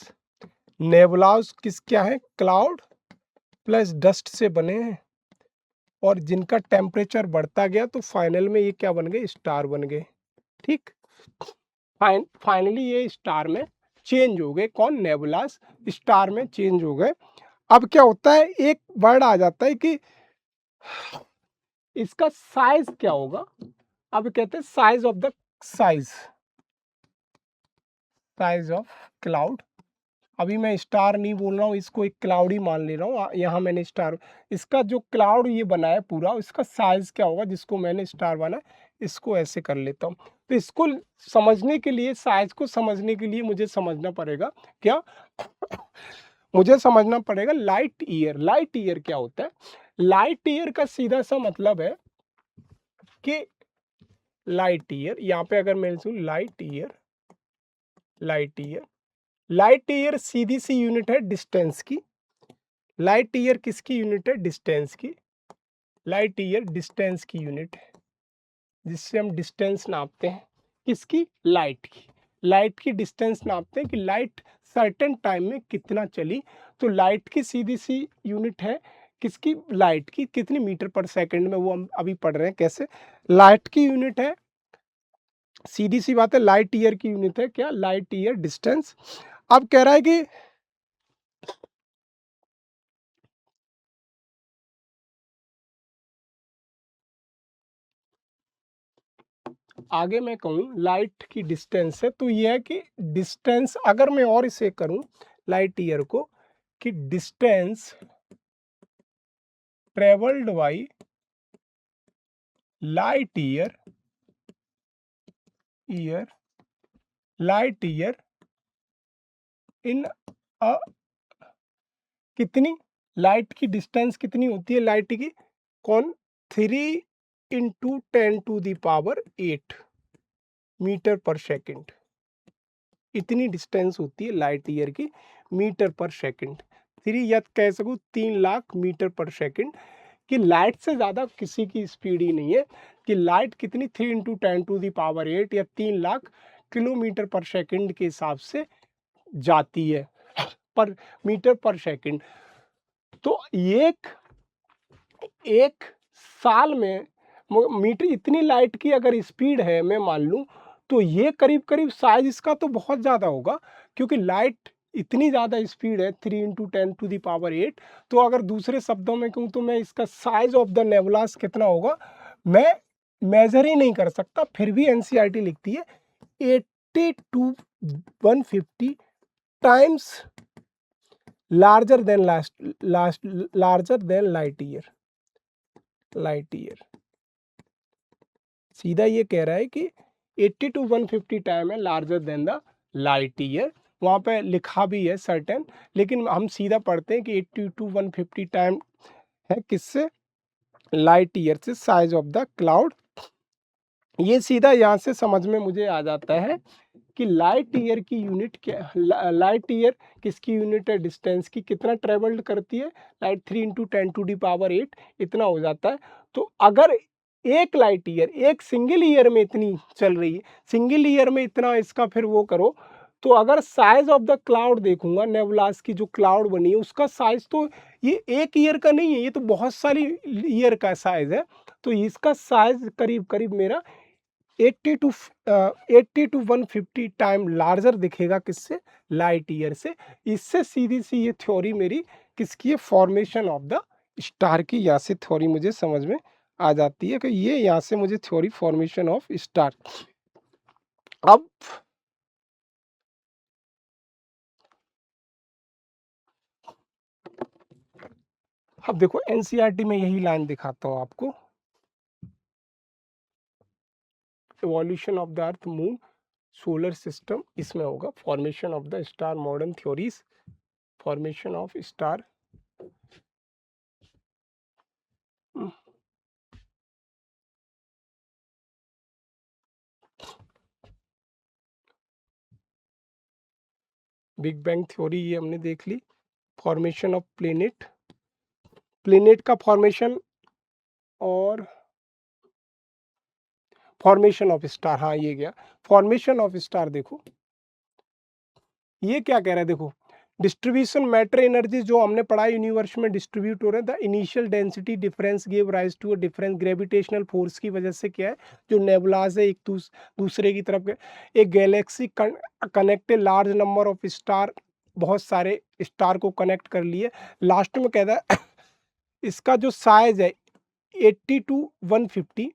[SPEAKER 1] नेबुलाज किस क्या है, क्लाउड प्लस डस्ट से बने हैं और जिनका टेम्परेचर बढ़ता गया तो फाइनल में ये क्या बन गए, स्टार बन गए। ठीक, फाइनली ये स्टार में चेंज हो गए। कौन, नेबुलास स्टार में चेंज हो गए। अब क्या होता है, एक वर्ड आ जाता है कि इसका साइज क्या होगा। अब कहते हैं size of the size of cloud. अभी मैं स्टार नहीं बोल रहा हूँ, इसको एक क्लाउड ही मान ले रहा हूँ। यहाँ मैंने स्टार, इसका जो क्लाउड ये बना है पूरा, इसका साइज क्या होगा जिसको मैंने स्टार बना, इसको ऐसे कर लेता हूँ। तो इसको समझने के लिए, साइज को समझने के लिए मुझे समझना पड़ेगा क्या, मुझे समझना पड़ेगा लाइट ईयर। लाइट ईयर क्या होता है? लाइट ईयर का सीधा सा मतलब है कि लाइट ईयर, यहाँ पे अगर मैं लाइट ईयर, लाइट ईयर सीधी सी यूनिट है डिस्टेंस की। लाइट ईयर किसकी यूनिट है? डिस्टेंस की। लाइट ईयर डिस्टेंस की यूनिट है, जिससे हम डिस्टेंस नापते हैं। किसकी? लाइट की। लाइट की डिस्टेंस नापते हैं कि लाइट सर्टेन टाइम में कितना चली। तो लाइट की सीधी सी यूनिट है किसकी? लाइट की। कितनी? मीटर पर सेकंड में, वो हम अभी पढ़ रहे हैं कैसे। लाइट की यूनिट है, सीधी सी बात है, लाइट ईयर की यूनिट है क्या? Light year distance. अब कह रहा है कि आगे मैं कहूँ लाइट की डिस्टेंस है, तो ये है कि डिस्टेंस, अगर मैं और इसे करूँ लाइट ईयर को, कि distance travelled by light year, light year in a, कितनी, लाइट की डिस्टेंस कितनी होती है लाइट की? कौन? 3 × 10⁸ मीटर पर सेकंड। इतनी डिस्टेंस होती है लाइट ईयर की मीटर पर सेकंड। 3 या कह सकूँ 3 लाख मीटर पर सेकंड। कि लाइट से ज़्यादा किसी की स्पीड ही नहीं है। कि लाइट कितनी, 3 × 10⁸ या 3 लाख किलोमीटर पर सेकंड के हिसाब से जाती है, पर मीटर पर सेकंड। तो एक साल में मीटर, इतनी लाइट की अगर स्पीड है मैं मान लूँ, तो ये करीब करीब साइज इसका तो बहुत ज़्यादा होगा, क्योंकि लाइट इतनी ज़्यादा स्पीड है 3 × 10⁸। तो अगर दूसरे शब्दों में कहूँ तो मैं इसका साइज ऑफ द नेबुलास कितना होगा मैं मेजर ही नहीं कर सकता। फिर भी एनसीईआरटी लिखती है 80 to 150 times larger than light year. सीधा ये कह रहा है कि 80 to 150 टाइम है larger than the light year. वहाँ पे लिखा भी है सर्टेन, लेकिन हम सीधा पढ़ते हैं कि 80 to 150 टाइम है किससे? लाइट ईयर से, साइज ऑफ द क्लाउड। ये सीधा यहाँ से समझ में मुझे आ जाता है कि लाइट ईयर की यूनिट क्या, लाइट ईयर किसकी यूनिट है? डिस्टेंस की। कितना ट्रेवल्ड करती है लाइट? 3 × 10⁸ इतना हो जाता है। तो अगर एक लाइट ईयर, एक सिंगल ईयर में इतनी चल रही है, सिंगल ईयर में इतना इसका फिर वो करो, तो अगर साइज ऑफ द क्लाउड देखूंगा, नेबुलास की जो क्लाउड बनी है उसका साइज तो ये एक ईयर का नहीं है, ये तो बहुत सारी ईयर का साइज है। तो इसका साइज करीब करीब मेरा 80 to 150 टाइम लार्जर दिखेगा किससे? लाइट ईयर से। इससे सीधी सी ये थ्योरी मेरी किसकी है? फॉर्मेशन ऑफ द स्टार की। यहाँ से थ्योरी मुझे समझ में आ जाती है कि ये यहाँ से मुझे थ्योरी फॉर्मेशन ऑफ स्टार। अब देखो एनसीईआरटी में यही लाइन दिखाता हूँ आपको, evolution of the earth, moon, solar system, इसमें होगा formation of the star, modern theories, formation of star. Big bang theory ये हमने देख ली। फॉर्मेशन ऑफ प्लेनेट, प्लेनेट का फॉर्मेशन और फॉर्मेशन ऑफ स्टार। हाँ ये गया फॉर्मेशन ऑफ स्टार। देखो ये क्या कह रहा है, देखो डिस्ट्रीब्यूशन मैटर एनर्जी जो हमने पढ़ा यूनिवर्स में डिस्ट्रीब्यूट हो रहे हैं, the initial density difference give rise to a difference gravitational force की वजह से क्या है, जो नेबुलाज है एक दूसरे की तरफ एक Galaxy connected large number of star, बहुत सारे स्टार को कनेक्ट कर लिए। लास्ट में कहता है इसका जो साइज है 80 टू 150,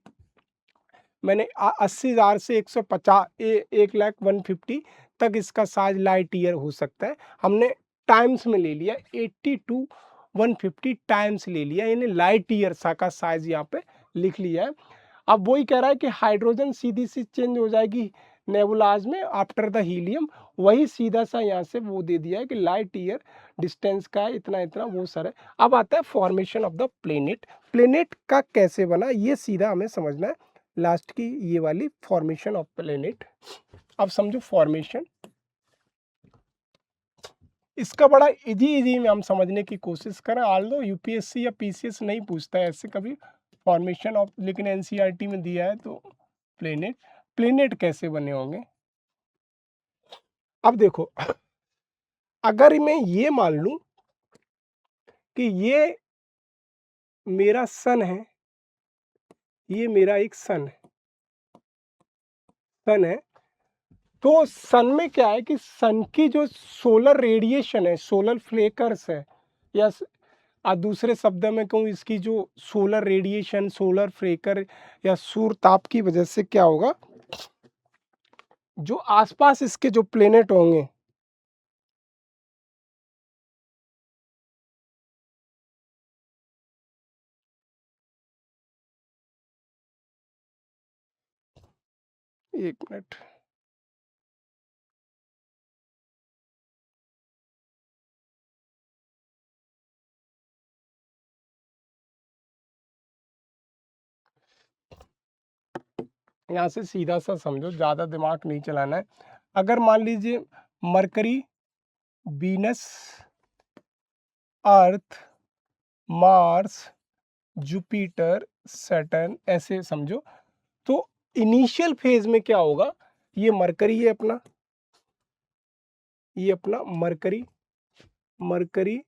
[SPEAKER 1] मैंने 80,000 से 150 1,01,50 तक इसका साइज लाइट ईयर हो सकता है। हमने टाइम्स में ले लिया 80 टू 150 टाइम्स ले लिया, यानी लाइट ईयर सा का साइज यहाँ पे लिख लिया है। अब वही कह रहा है कि हाइड्रोजन सीधी सी चेंज हो जाएगी नेबुलाज में आफ्टर द हीलियम, वही सीधा सा यहाँ से वो दे दिया है कि लाइट ईयर डिस्टेंस का है इतना इतना, वो सारा। अब आता है formation of the planet. Planet का कैसे बना ये सीधा हमें समझना है, लास्ट की ये वाली फॉर्मेशन ऑफ प्लेनेट। अब समझो फॉर्मेशन, इसका बड़ा इजी में हम समझने की कोशिश करें, ऑल्दो यूपीएससी या पीसीएस नहीं पूछता है ऐसे कभी फॉर्मेशन ऑफ, लेकिन एनसीईआरटी में दिया है। तो प्लेनेट, प्लेनेट कैसे बने होंगे। अब देखो अगर मैं ये मान लूं कि ये मेरा सन है, ये मेरा एक सन है, तो सन में क्या है कि सन की जो सोलर रेडिएशन है, सोलर फ्लेकर्स है, या दूसरे शब्द में कहूँ इसकी जो सोलर रेडिएशन, सोलर फ्लेकर या सूर्य ताप की वजह से क्या होगा, जो आसपास इसके जो प्लेनेट होंगे, एक मिनट, यहाँ से सीधा सा समझो, ज़्यादा दिमाग नहीं चलाना है। अगर मान लीजिए mercury, Venus, Earth, Mars, Jupiter, Saturn ऐसे समझो, तो इनिशियल फेज में क्या होगा, ये मरकरी है अपना, ये अपना Mercury,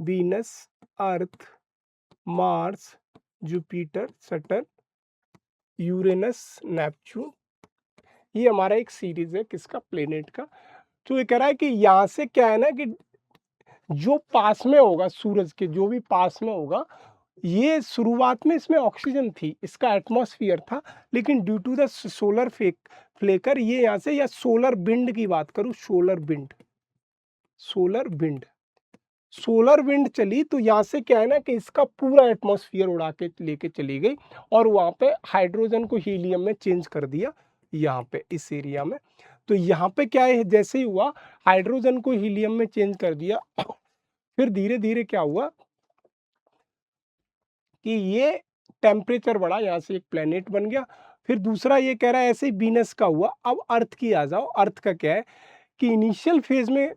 [SPEAKER 1] Venus, Earth, Mars, Jupiter, Saturn, Uranus, Neptune, ये हमारा एक सीरीज है किसका, प्लेनेट का। तो ये कह रहा है कि यहाँ से क्या है ना कि जो पास में होगा सूरज के, जो भी पास में होगा, ये शुरुआत में इसमें ऑक्सीजन थी, इसका एटमॉस्फेयर था, लेकिन due to the solar flare ये यहाँ से, या सोलर विंड की बात करूं, सोलर विंड चली, तो यहाँ से क्या है ना कि इसका पूरा एटमॉस्फेयर उड़ा के लेके चली गई, और वहाँ पे हाइड्रोजन को हीलियम में चेंज कर दिया, यहाँ पे इस एरिया में। तो यहाँ पे क्या है, जैसे ही हुआ हाइड्रोजन को हीलियम में चेंज कर दिया, फिर धीरे धीरे क्या हुआ कि ये टेम्परेचर बढ़ा, यहाँ से एक प्लेनेट बन गया। फिर दूसरा ये कह रहा है ऐसे ही वीनस का हुआ। अब अर्थ की आ जाओ, अर्थ का क्या है कि इनिशियल फेज में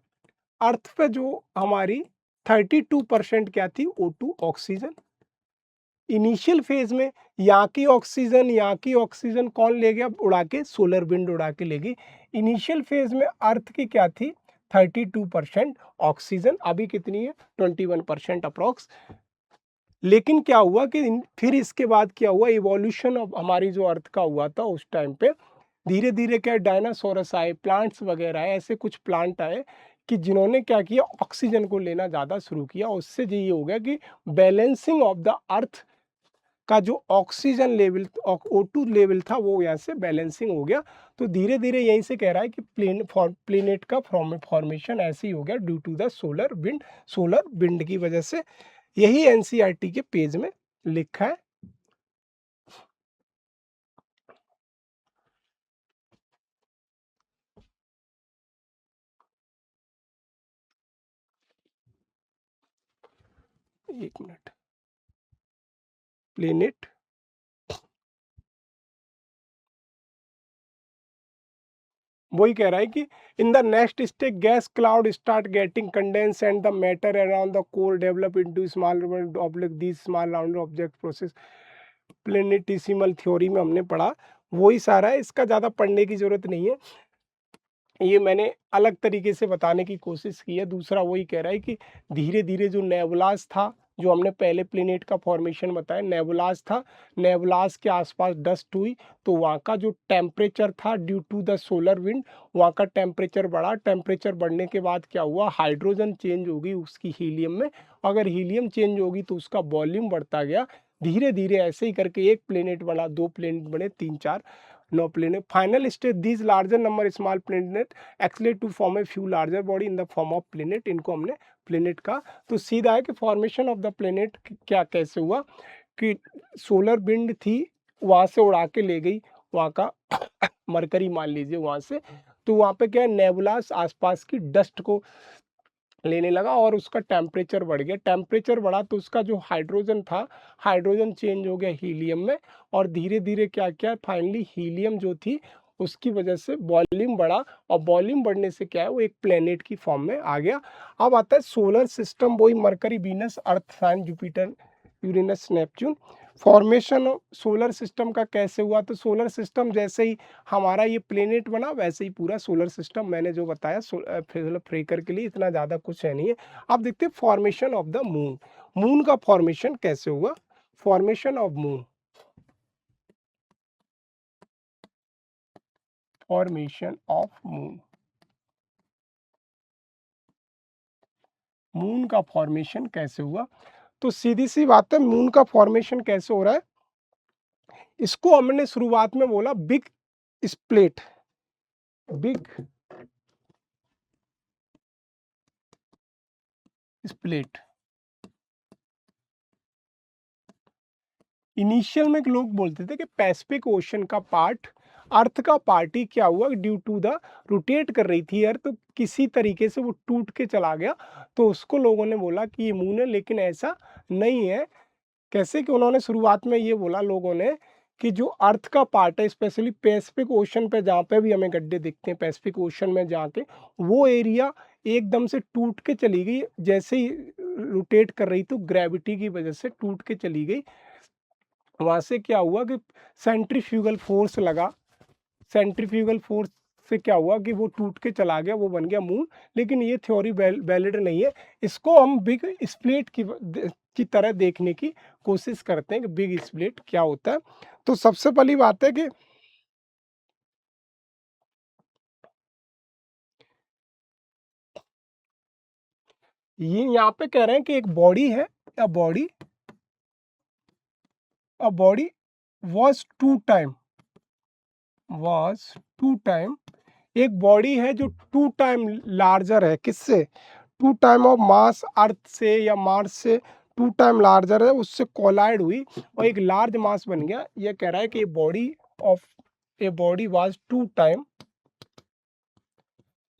[SPEAKER 1] अर्थ पे जो हमारी 32% क्या थी, O2 ऑक्सीजन। इनिशियल फेज में यहाँ की ऑक्सीजन कौन ले गया उड़ा के, सोलर विंड उड़ा के ले गई। इनिशियल फेज में अर्थ की क्या थी, 32% ऑक्सीजन, अभी कितनी है 21% अप्रॉक्स। लेकिन क्या हुआ कि फिर इसके बाद क्या हुआ, इवोल्यूशन ऑफ हमारी जो अर्थ का हुआ था उस टाइम पे, धीरे धीरे क्या डायनासोरस आए, प्लांट्स वगैरह आए, ऐसे कुछ प्लांट आए कि जिन्होंने क्या किया, ऑक्सीजन को लेना ज़्यादा शुरू किया। उससे ये हो गया कि बैलेंसिंग ऑफ द अर्थ का जो ऑक्सीजन लेवल, O2 लेवल था, वो यहाँ से बैलेंसिंग हो गया। तो धीरे धीरे यहीं से कह रहा है कि प्लेनेट का फॉर्मेशन ऐसे ही हो गया due to the solar wind की वजह से। यही एनसीईआरटी के पेज में लिखा है। एक मिनट, प्लेनेट, वही कह रहा है कि in the next step gas cloud start getting condense and the matter around the core develop into small object, this small round object process. Planetesimal theory में हमने पढ़ा, वही सारा है, इसका ज़्यादा पढ़ने की जरूरत नहीं है। ये मैंने अलग तरीके से बताने की कोशिश की है। दूसरा वही कह रहा है कि धीरे-धीरे जो नेबुलास था, जो हमने पहले प्लैनेट का फॉर्मेशन बताया, नेबुलास था, नेबुलास के आसपास डस्ट हुई, तो वहाँ का जो टेम्परेचर था due to the solar wind, वहाँ का टेम्परेचर बढ़ा। टेम्परेचर बढ़ने के बाद क्या हुआ, हाइड्रोजन चेंज होगी उसकी हीलियम में। अगर हीलियम चेंज होगी तो उसका वॉल्यूम बढ़ता गया। धीरे-धीरे ऐसे ही करके 1 प्लैनेट बना, 2 प्लैनेट बने, 3, 4, 9 planet. Final stage these larger number small planet actually to form a few larger body in the form of planet. इनको हमने प्लैनेट का, तो सीधा है कि फॉर्मेशन ऑफ द प्लैनेट क्या कैसे हुआ कि सोलर विंड थी, वहाँ से उड़ा के ले गई वहाँ का मरकरी मान लीजिए वहाँ से, तो वहाँ पे क्या है, नेबुलास आसपास की डस्ट को लेने लगा और उसका टेम्परेचर बढ़ गया। टेम्परेचर बढ़ा तो उसका जो हाइड्रोजन था, हाइड्रोजन चेंज हो गया हीलियम में, और धीरे-धीरे क्या किया, फाइनली हीलियम जो थी उसकी वजह से वॉल्यूम बढ़ा, और वॉल्यूम बढ़ने से क्या है, वो एक प्लैनेट की फॉर्म में आ गया। अब आता है सोलर सिस्टम, वही Mercury, Venus, Earth, Sun, Jupiter, Uranus, Neptune. Formation solar system का कैसे हुआ, तो सोलर सिस्टम जैसे ही हमारा ये प्लेनेट बना वैसे ही पूरा सोलर सिस्टम मैंने जो बताया फ्रेकर के लिए इतना ज़्यादा कुछ है नहीं है। अब देखते हैं formation of the moon. Moon का फॉर्मेशन कैसे हुआ, formation of moon, formation of moon, moon का फॉर्मेशन कैसे हुआ। तो सीधी सी बात है, मून का फॉर्मेशन कैसे हो रहा है, इसको हमने शुरुआत में बोला big split, big split. Initial में लोग बोलते थे कि पैसिफिक ओशन का पार्ट, अर्थ का पार्ट ही क्या हुआ, ड्यू टू द रोटेट कर रही थी अर्थ, तो किसी तरीके से वो टूट के चला गया, तो उसको लोगों ने बोला कि ये मून है, लेकिन ऐसा नहीं है। कैसे कि उन्होंने शुरुआत में ये बोला लोगों ने कि जो अर्थ का पार्ट है, स्पेशली पैसिफिक ओशन पे, जहाँ पे भी हमें गड्ढे दिखते हैं पैसिफिक ओशन में जाके, वो एरिया एकदम से टूट के चली गई, जैसे ही रोटेट कर रही तो ग्रेविटी की वजह से टूट के चली गई। वहाँ से क्या हुआ कि सेंट्रीफ्यूगल फोर्स लगा, सेंट्रीफ्यूगल फोर्स से क्या हुआ कि वो टूट के चला गया, वो बन गया मून। लेकिन ये थ्योरी वैलिड नहीं है, इसको हम बिग स्प्लिट की तरह देखने की कोशिश करते हैं कि बिग स्प्लिट क्या होता है। तो सबसे पहली बात है कि ये यहाँ पे कह रहे हैं कि एक बॉडी है, a body was two time, was two time, एक बॉडी है जो टू टाइम लार्जर है, किससे, two time of mass, Earth से या मार्स से टू टाइम लार्जर है, उससे कोलाइड हुई और एक लार्ज मास बन गया। ये कह रहा है कि body of a body was two time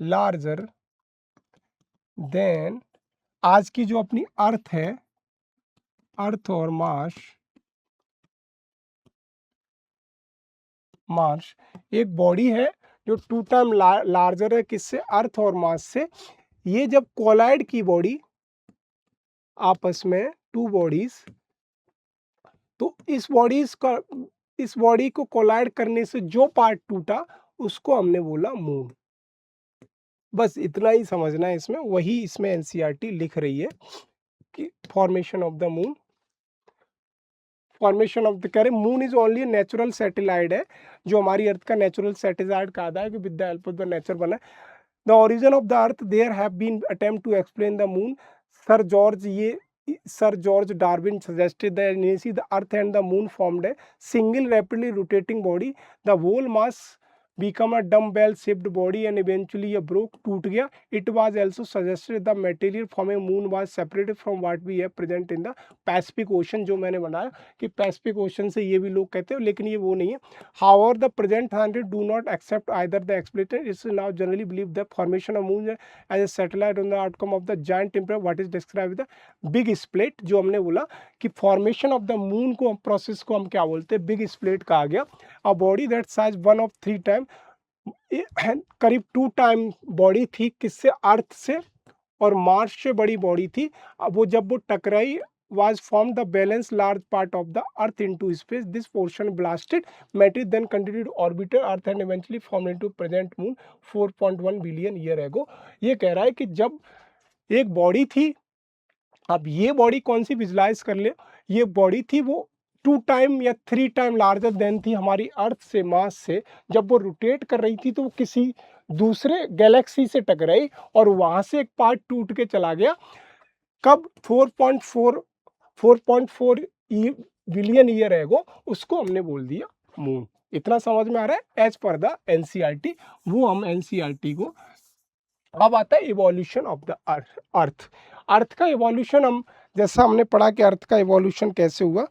[SPEAKER 1] larger than, आज की जो अपनी अर्थ है, अर्थ और मार्स, मार्स एक बॉडी है जो टू टाइम लार्जर है, किससे, अर्थ और मास से। ये जब कोलाइड की बॉडी आपस में, टू बॉडीज, तो इस बॉडी को कोलाइड करने से जो पार्ट टूटा उसको हमने बोला मून। बस इतना ही समझना है इसमें, वही इसमें एनसीईआरटी लिख रही है कि formation of the moon, formation of the, कह रहे moon is only natural satellite है, जो हमारी अर्थ का नेचुरल सैटेलाइट कहा था कि with the help of the nature बना। The origin of the earth, there have been attempt to explain the moon. Sir George ये sir George Darwin suggested that initially the earth and the moon formed a single rapidly rotating body. The whole mass become a dumbbell shaped body and eventually ये broke, टूट गया। It was also suggested the material from a moon was separated from what we have present in the Pacific Ocean, जो मैंने बनाया कि Pacific Ocean से ये भी लोग कहते हैं, लेकिन ये वो नहीं है। However, the present scientists do not accept either the explanation. It is now generally believed the formation of moon as a satellite on the outcome of the giant temperature, what is described with the big split, जो हमने बोला कि formation of the moon को process को हम क्या बोलते हैं, बिग स्प्लिट कहा गया। A body that size 1/3 time, करीब 2 टाइम बॉडी थी, किससे, अर्थ से और मार्स से बड़ी बॉडी थी। अब वो जब वो टकराई was formed the balance large part of the earth into space. This portion blasted matter then continued orbited earth and eventually formed into present moon 4.1 billion year ago. ये कह रहा है कि जब एक बॉडी थी, अब ये बॉडी कौन सी विजुलाइज कर ले, ये बॉडी थी वो 2 टाइम या 3 टाइम लार्जर देन थी हमारी अर्थ से, मास से। जब वो रोटेट कर रही थी तो वो किसी दूसरे गैलेक्सी से टकराई और वहां से एक पार्ट टूट के चला गया। कब? 4.4 बिलियन ईयर एगो, उसको हमने बोल दिया मून। इतना समझ में आ रहा है एज पर द एनसीईआरटी। वो हम एनसीईआरटी को, अब आता है इवोल्यूशन ऑफ द अर्थ। अर्थ का इवोल्यूशन हम जैसा हमने पढ़ा कि अर्थ का इवोल्यूशन कैसे हुआ।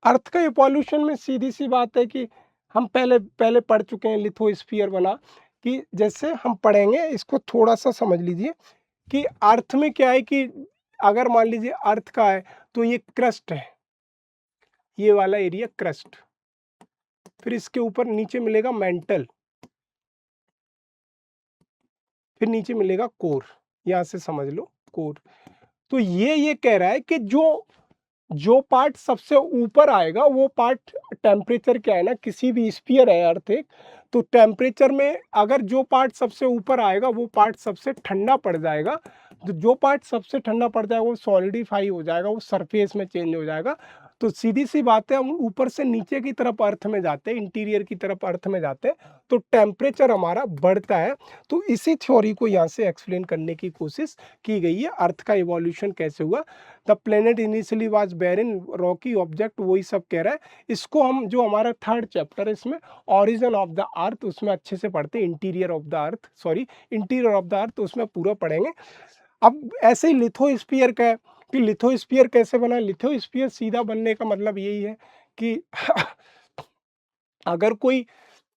[SPEAKER 1] अर्थ का इवोल्यूशन में सीधी सी बात है कि हम पहले पढ़ चुके हैं, लिथोस्फीयर बना, कि जैसे हम पढ़ेंगे इसको थोड़ा सा समझ लीजिए कि अर्थ में क्या है कि अगर मान लीजिए अर्थ का है तो ये क्रस्ट है, ये वाला एरिया क्रस्ट, फिर इसके ऊपर नीचे मिलेगा मेंटल, फिर नीचे मिलेगा कोर, यहां से समझ लो कोर। तो ये कह रहा है कि जो पार्ट सबसे ऊपर आएगा वो पार्ट, टेम्परेचर क्या है ना, किसी भी स्फीयर है अर्थ एक, तो टेम्परेचर में अगर जो पार्ट सबसे ऊपर आएगा वो पार्ट सबसे ठंडा पड़ जाएगा। जो पार्ट सबसे ठंडा पड़ जाएगा वो सॉलिडिफाई हो जाएगा, वो सरफेस में चेंज हो जाएगा। तो सीधी सी बात है, हम ऊपर से नीचे की तरफ अर्थ में जाते हैं, इंटीरियर की तरफ अर्थ में जाते हैं, तो टेम्परेचर हमारा बढ़ता है। तो इसी थ्योरी को यहाँ से एक्सप्लेन करने की कोशिश की गई है, अर्थ का इवोल्यूशन कैसे हुआ। The planet initially was barren rocky object, वही सब कह रहा है। इसको हम, जो हमारा 3rd चैप्टर है इसमें ऑरिजिन ऑफ द अर्थ, उसमें अच्छे से पढ़ते हैं। Interior of the earth, sorry interior of the अर्थ, उसमें पूरा पढ़ेंगे। अब ऐसे ही लिथोस्फीयर का है कि लिथोस्फीयर कैसे बना। लिथोस्फीयर सीधा बनने का मतलब यही है कि अगर कोई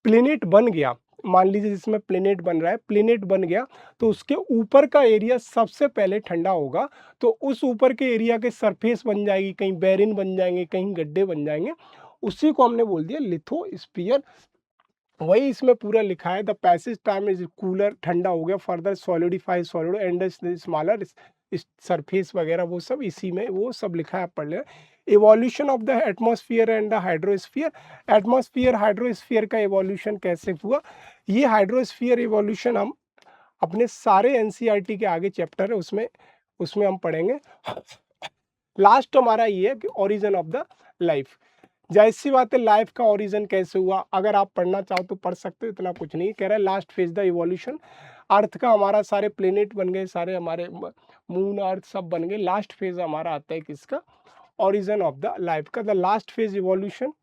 [SPEAKER 1] प्लेनेट बन गया, मान लीजिए जिसमें प्लेनेट बन रहा है, प्लेनेट बन गया तो उसके ऊपर का एरिया सबसे पहले ठंडा होगा, तो उस ऊपर के एरिया के सरफेस बन जाएगी, कहीं बैरिन बन जाएंगे, कहीं गड्ढे बन जाएंगे, उसी को हमने बोल दिया लिथोस्फीयर। वही इसमें पूरा लिखा है, the passage time is cooler, ठंडा हो गया, further solidify solid and smaller surface वगैरह, वो सब इसी में वो सब लिखा है, आप पढ़ लें। Evolution of the atmosphere and the hydrosphere. Atmosphere hydrosphere का इवोल्यूशन कैसे हुआ, ये हाइड्रोस्फीयर इवोल्यूशन हम अपने सारे एनसीईआरटी के आगे चैप्टर है उसमें हम पढ़ेंगे। लास्ट हमारा ये है कि ओरिजिन ऑफ द लाइफ। जाहिर सी बात है, लाइफ का ओरिजिन कैसे हुआ, अगर आप पढ़ना चाहो तो पढ़ सकते हो, इतना कुछ नहीं कह रहा है। लास्ट फेज द इवोल्यूशन, अर्थ का हमारा सारे प्लेनेट बन गए, सारे हमारे मून अर्थ सब बन गए। लास्ट फेज हमारा आता है किसका, origin of the life का। The last phase evolution,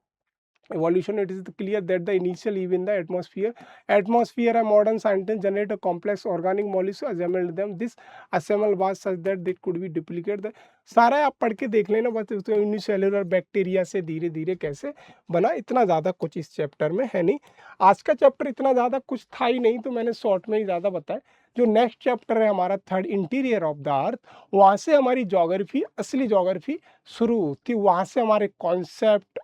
[SPEAKER 1] it is clear that the initial Eve in the atmosphere a modern scientists generate a complex organic molecule, assembled them, this assemble was such that they could be duplicated। सारा आप पढ़ के देख लेना, बस उसको unicellular bacteria से धीरे धीरे कैसे बना, इतना ज़्यादा कुछ इस चैप्टर में है नहीं। आज का चैप्टर इतना ज़्यादा कुछ था ही नहीं, तो मैंने शॉर्ट में ही ज़्यादा बताया। जो नेक्स्ट चैप्टर है हमारा 3rd इंटीरियर ऑफ द अर्थ, वहाँ से हमारी ज्योग्राफी, असली ज्योग्राफी शुरू होती, वहाँ से हमारे कॉन्सेप्ट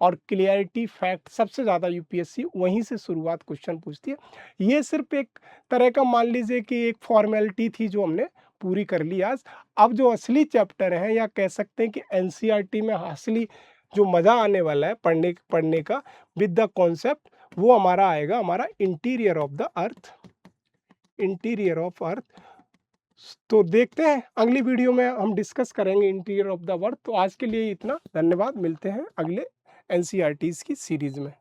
[SPEAKER 1] और क्लियरिटी फैक्ट सबसे ज़्यादा यूपीएससी वहीं से शुरुआत क्वेश्चन पूछती है। ये सिर्फ एक तरह का मान लीजिए कि एक फॉर्मेलिटी थी जो हमने पूरी कर ली आज। अब जो असली चैप्टर हैं, या कह सकते हैं कि एनसीईआरटी में असली जो मज़ा आने वाला है पढ़ने का विद द कॉन्सेप्ट, वो हमारा आएगा, हमारा interior of the earth, interior of earth. तो देखते हैं अगली वीडियो में हम डिस्कस करेंगे इंटीरियर ऑफ द अर्थ। तो आज के लिए इतना, धन्यवाद, मिलते हैं अगले एनसीईआरटीज़ की सीरीज़ में।